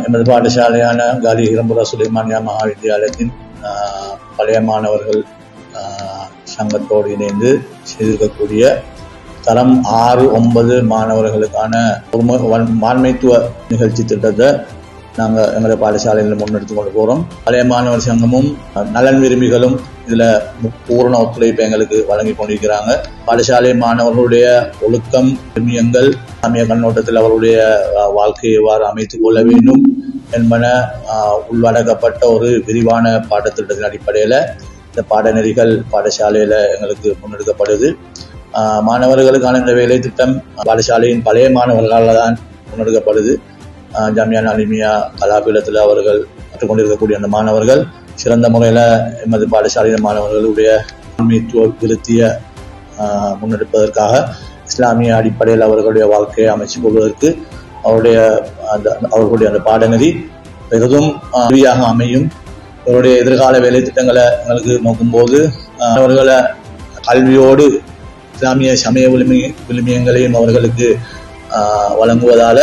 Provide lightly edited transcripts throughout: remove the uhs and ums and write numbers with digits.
எமது பாடசாலையான காலி இரம்புரா சுலைமானியா மகாவித்தியாலயத்தின் பழைய மாணவர்கள் சங்கத்தோடு இணைந்து செய்திருக்கக்கூடிய தரம் 6-9 மாணவர்களுக்கான மாண்மைத்துவ நிகழ்ச்சி திட்டத்தை நாங்கள் எங்களுடைய பாடசாலையில் முன்னெடுத்து கொண்டு போகிறோம். பழைய மாணவர் சங்கமும் நலன் விரும்பிகளும் இதில் பூரண ஒத்துழைப்பு எங்களுக்கு வழங்கி கொண்டிருக்கிறாங்க. பாடசாலை மாணவர்களுடைய ஒழுக்கம், விழுமியங்கள், சமய கண்ணோட்டத்தில் அவர்களுடைய வாழ்க்கையை எவ்வாறு அமைத்துக் கொள்ள வேண்டும் என்பன உள்ளடக்கப்பட்ட ஒரு விரிவான பாடத்திட்டத்தின் அடிப்படையில் இந்த பாடநெறிகள் பாடசாலையில் எங்களுக்கு முன்னெடுக்கப்படுது. மாணவர்களுக்கான இந்த வேலை திட்டம் பாடசாலையின் பழைய மாணவர்களால் தான் முன்னெடுக்கப்படுது. ஜாமியா அலிமியா கலாபீடத்தில் அவர்கள் கற்றுக்கொண்டிருக்கக்கூடிய அந்த மாணவர்கள் சிறந்த முறையில் எமது பாடசாலையின் மாணவர்களுடைய ஆன்மீக விருத்தியை முன்னெடுப்பதற்காக இஸ்லாமிய அடிப்படையில் அவர்களுடைய வாழ்க்கையை அமைச்சுக் கொள்வதற்கு அவர்களுடைய அந்த பாடநெறி பெரிதும் உதவியாக அமையும். அவருடைய எதிர்கால வேலை திட்டங்களை எங்களுக்கு நோக்கும்போது அவர்களை கல்வியோடு இஸ்லாமிய சமய விழுமியங்களையும் அவர்களுக்கு வழங்குவதால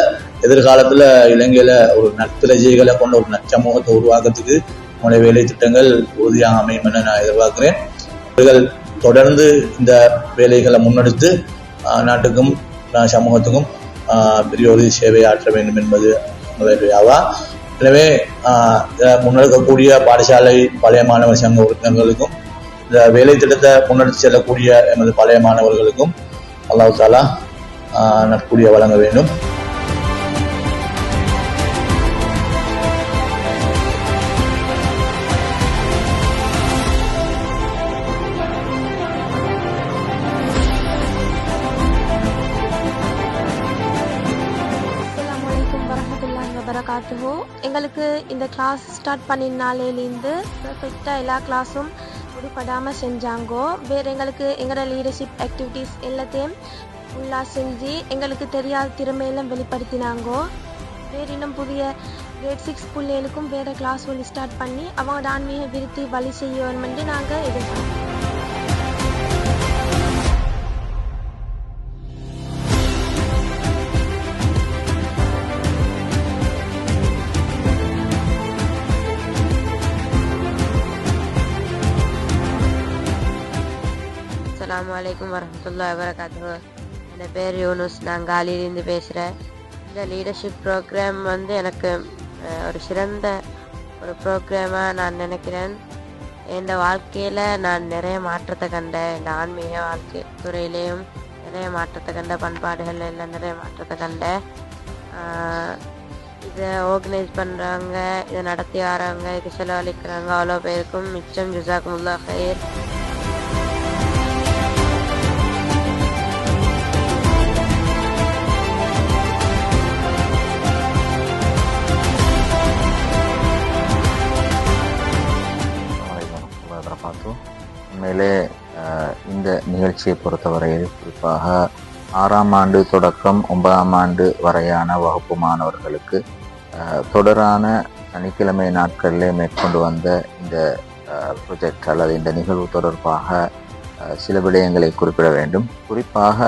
எதிர்காலத்தில் இலங்கையில் ஒரு நற்பிரஜைகளை கொண்ட ஒரு நற்சமூகத்தை உருவாக்கத்துக்கு நம்முடைய வேலை திட்டங்கள் உறுதியாக அமையும் என நான் எதிர்பார்க்கிறேன். இவர்கள் தொடர்ந்து இந்த வேலைகளை முன்னெடுத்து நாட்டுக்கும் சமூகத்துக்கும் பெரிய ஒரு சேவை ஆற்ற வேண்டும் என்பது ஆவா. எனவே முன்னெடுக்கக்கூடிய பாடசாலை பழைய மாணவர் சங்க உறுப்பினர்களுக்கும் இந்த வேலை திட்டத்தை முன்னெடுத்து செல்லக்கூடிய எமது பழைய மாணவர்களுக்கும் அல்லாஹ் தஆலா நற்கூலிய வழங்க வேண்டும். எங்களுக்கு இந்த கிளாஸ் ஸ்டார்ட் பண்ணின நாளையிலேருந்து பெர்ஃபெக்டாக எல்லா கிளாஸும் விடுபடாமல் செஞ்சாங்கோ. வேறு எங்களுக்கு எங்களோட லீடர்ஷிப் ஆக்டிவிட்டீஸ் எல்லாத்தையும் ஃபுல்லாக செஞ்சு எங்களுக்கு தெரியாத திறமையெல்லாம் வெளிப்படுத்தினாங்கோ. வேறு இன்னும் புதிய கிரேட் 6 பிள்ளைகளுக்கும் வேறு கிளாஸ் ஒன்று ஸ்டார்ட் பண்ணி அவங்களோட ஆன்மீக விருத்தி வழி செய்யணும்னு நாங்கள் எதிர்பார்க்கிறோம். அஸ்ஸலாமு அலைக்கும் வரஹ்மத்துல்லாஹி வபரகாத்துஹு. என் பேர் யூனுஸ், நான் காலியிலேருந்து பேசுகிறேன். இந்த லீடர்ஷிப் ப்ரோக்ராம் எனக்கு ஒரு சிறந்த ஒரு ப்ரோக்ராமாக நான் நினைக்கிறேன். என் வாழ்க்கையில் நான் நிறைய மாற்றத்தை கண்டேன். இந்த ஆன்மீக வாழ்க்கை துறையிலையும் நிறைய மாற்றத்தை கண்டேன். பண்பாடுகள் எல்லாம் நிறைய மாற்றத்தை கண்டேன். இதை ஆர்கனைஸ் பண்ணுறவங்க, இதை நடத்தி வரவங்க, இது செலவழிக்கிறாங்க அவ்வளோ பேருக்கும் மிச்சம் ஜஸாக்குமுல்லாஹ் ஹைர். உண்மையிலே இந்த நிகழ்ச்சியை பொறுத்தவரையில் குறிப்பாக 6ஆம் ஆண்டு தொடக்கம் 9ஆம் ஆண்டு வரையான வகுப்பு மாணவர்களுக்கு தொடரான சனிக்கிழமை நாட்களிலே மேற்கொண்டு வந்த இந்த ப்ரொஜெக்ட் அல்லது இந்த நிகழ்வு தொடர்பாக சில விடயங்களை குறிப்பிட வேண்டும். குறிப்பாக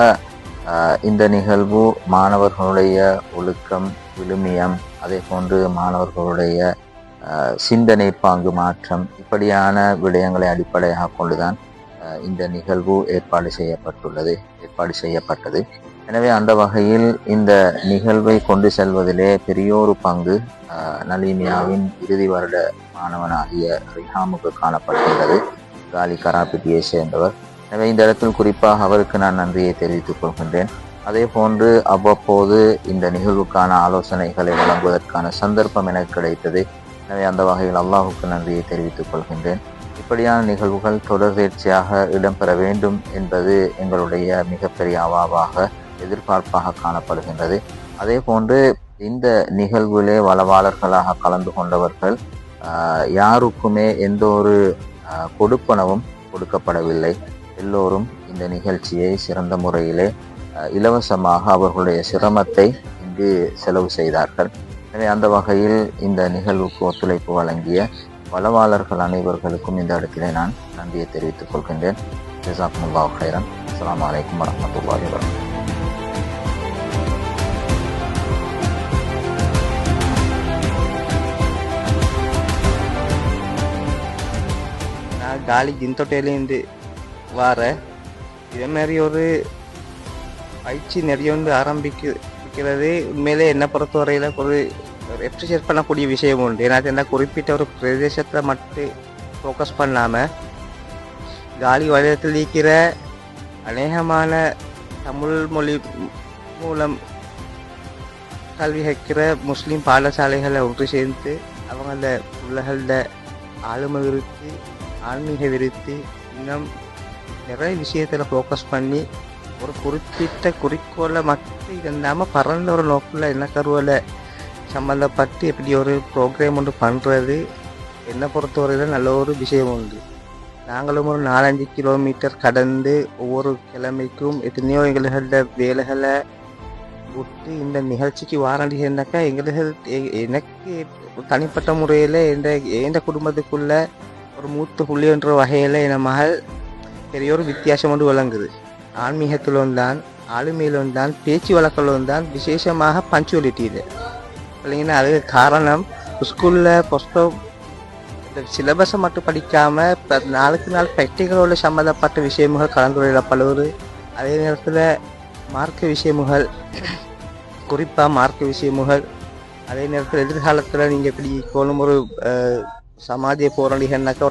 இந்த நிகழ்வு மாணவர்களுடைய ஒழுக்கம், விழுமியம், அதே போன்று மாணவர்களுடைய சிந்தனை பாங்கு மாற்றம், இப்படியான விடயங்களை அடிப்படையாக கொண்டுதான் இந்த நிகழ்வு ஏற்பாடு செய்யப்பட்டது. எனவே அந்த வகையில் இந்த நிகழ்வை கொண்டு செல்வதிலே பெரியோரு பங்கு நலீமியாவின் இறுதி வருட மாணவனாகிய ரிஹாமுக்கு காணப்படுகின்றது. காலி கராபிட்டியை சேர்ந்தவர். எனவே இந்த இடத்தில் குறிப்பாக அவருக்கு நான் நன்றியை தெரிவித்துக் கொள்கின்றேன். அதே போன்று அவ்வப்போது இந்த நிகழ்வுக்கான ஆலோசனைகளை வழங்குவதற்கான சந்தர்ப்பம் எனக்கு கிடைத்தது. எனவே அந்த வகையில் அல்லாஹுக்கு நன்றியை தெரிவித்துக் கொள்கின்றேன். இப்படியான நிகழ்வுகள் தொடர்ச்சியாக இடம்பெற வேண்டும் என்பது எங்களுடைய மிகப்பெரிய அவாவாக, எதிர்பார்ப்பாக காணப்படுகின்றது. அதே போன்று இந்த நிகழ்விலே வளவாளர்களாக கலந்து கொண்டவர்கள் யாருக்குமே எந்த ஒரு கொடுப்பனவும் கொடுக்கப்படவில்லை. எல்லோரும் இந்த நிகழ்ச்சியை சிறந்த முறையிலே இலவசமாக அவர்களுடைய சிரமத்தை இங்கு செலவு செய்தார்கள். எனவே அந்த வகையில் இந்த நிகழ்வுக்கு ஒத்துழைப்பு வழங்கிய வளவாளர்கள் அனைவர்களுக்கும் இந்த இடத்திலே நான் நன்றியை தெரிவித்துக் கொள்கின்றேன். ஜஸாக்குமுல்லாஹ் ஹைரன். அஸ்ஸலாமு அலைக்கும் வரஹ்மத்துல்லாஹி வபரகாத்துஹு. நான் காலி ஜிந்தோட்டையிலேருந்து வாரேன். இதே மாதிரி ஒரு பயிற்சி நிறைய வந்து ஆரம்பிக்கிறது உண்மையிலே என்னை பொறுத்தவரையில் ஒரு எப்ரிஷியேட் பண்ணக்கூடிய விஷயம் உண்டு. ஏன்னா என்ன குறிப்பிட்ட ஒரு பிரதேசத்தில் மட்டும் ஃபோக்கஸ் பண்ணாமல் காலி வலயத்தில் இருக்கிற அநேகமான தமிழ் மொழி மூலம் கல்வி கற்கிற முஸ்லீம் பாடசாலைகளை ஒன்று சேர்ந்து அவங்கள பிள்ளைகள ஆளுமை விருத்தி, ஆன்மீக விருத்தி, இன்னும் நிறைய விஷயத்தில் ஃபோக்கஸ் பண்ணி ஒரு குறிப்பிட்ட குறிக்கோளை மட்டும் இருந்தாமல் பரந்த ஒரு நோக்கில் என்ன கருவில் சம்மந்தப்பட்டு எப்படி ஒரு ப்ரோக்ராம் ஒன்று பண்ணுறது என்னை பொறுத்தவரையில் நல்ல ஒரு விஷயம் உண்டு. நாங்களும் ஒரு 4-5 கிலோமீட்டர் கடந்து ஒவ்வொரு கிழமைக்கும் எத்தனையோ எங்களோட வேலைகளை விட்டு இந்த நிகழ்ச்சிக்கு வாரண்டினாக்கா எனக்கு தனிப்பட்ட முறையில் எந்த குடும்பத்துக்குள்ள ஒரு மூத்த புள்ளி என்ற வகையில் என் மகள் பெரிய ஒரு வித்தியாசம் கொண்டு விளங்குது. ஆன்மீகத்திலும் தான், ஆளுமையிலும் தான், பேச்சு வழக்கிலும் தான், விசேஷமாக பஞ்சுவலிட்டியில் இல்லைங்கன்னா அதுக்கு காரணம் ஸ்கூலில் புஸ்தகம் இந்த சிலபஸை மட்டும் படிக்காமல் இப்போ நாளுக்கு நாள் ப்ராக்டிக்கலோட சம்மந்தப்பட்ட விஷயங்கள் கலந்துரையிடப்படுவது. அதே நேரத்தில் மார்க்க விஷயமுகள், குறிப்பாக மார்க்க விஷயமுகள், அதே நேரத்தில் எதிர்காலத்தில் நீங்கள் இப்படி போலும் ஒரு சமாஜிய போராளிகள்னாக்கா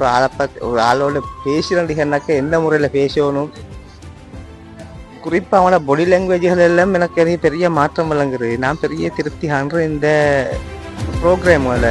ஒரு ஆளோட பேசுகிறீங்கன்னாக்கா எந்த முறையில் பேசணும், குறிப்பாக அவனோட பாடி லாங்குவேஜ்கள் எல்லாம் எனக்கு பெரிய மாற்றம் விளங்குறது. நான் பெரிய திருப்தி காண்ற இந்த ப்ரோக்ராமில்